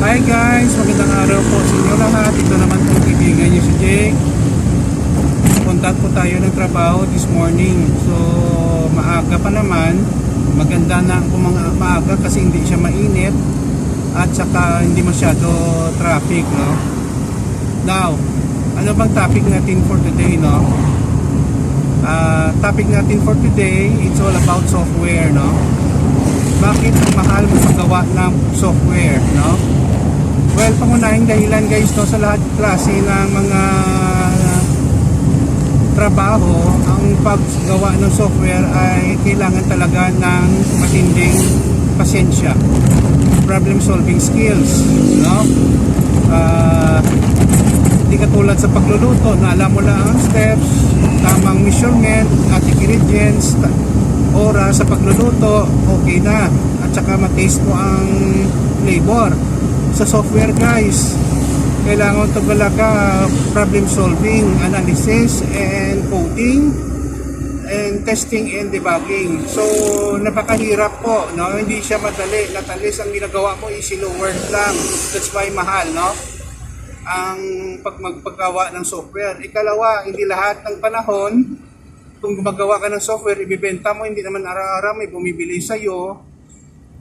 Hi guys, magandang araw po sa inyo lahat. Ito naman po kaibigan niyo si Jake. Contact po tayo ng trabaho this morning. So maaga pa naman. Maganda na kung mga maaga kasi hindi siya mainit at saka hindi masyado traffic, no? Now, ano bang topic natin for today, no? Topic natin for today, it's all about software, no? Bakit ang mahal magpagawa ng software, no? Well, pangunahing dahilan guys, no, sa lahat klase ng mga trabaho, ang paggawa ng software ay kailangan talaga ng matinding pasensya, problem solving skills, no? Hindi katulad sa pagluluto na alam mo lang ang steps, tamang measurement at ingredients, oras sa pagluluto, okay na, at saka mataste mo ang flavor. Sa software guys, kailangan ito talaga problem solving, analysis and coding and testing and debugging. So napakahirap po, no? Hindi siya madali. Natalis ang ginagawa mo is slow work lang. That's why mahal, no? Ang magpagawa ng software. Ikalawa, hindi lahat ng panahon kung gumagawa ka ng software, ibibenta mo, hindi naman araw-araw may bumibili sa'yo.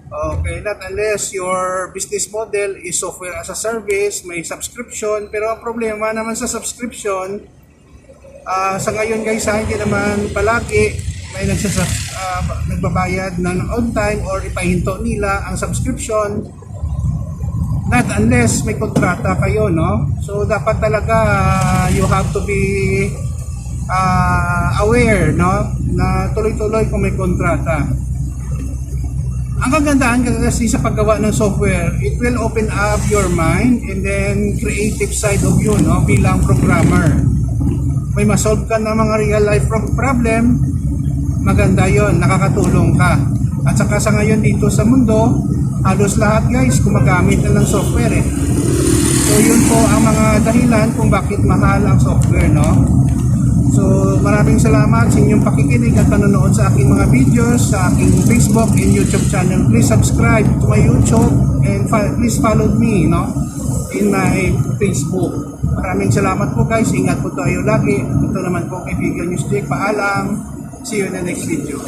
Okay, not unless your business model is software as a service, may subscription. Pero ang problema naman sa subscription, sa ngayon guys, hindi naman palagi may nagbabayad ng on time or ipahinto nila ang subscription. Not unless may kontrata kayo, no? So dapat talaga you have to be aware, no? Na tuloy-tuloy kung may kontrata. Ang kagandahan kasi sa paggawa ng software, it will open up your mind and then creative side of you, no, bilang programmer. May masolve ka ng mga real life problem, maganda yon, nakakatulong ka. At saka sa ngayon dito sa mundo, halos lahat guys gumagamit na ng software eh. So yun po ang mga dahilan kung bakit mahal ang software, no? So maraming salamat sa inyong pakikinig at panonood sa aking mga videos sa aking Facebook and YouTube channel. Please subscribe to my YouTube and please follow me, no, in my Facebook. Maraming salamat po guys. Ingat po tayo lagi. Ito naman po kaibigan niyo si Jake. Paalam. See you in the next video.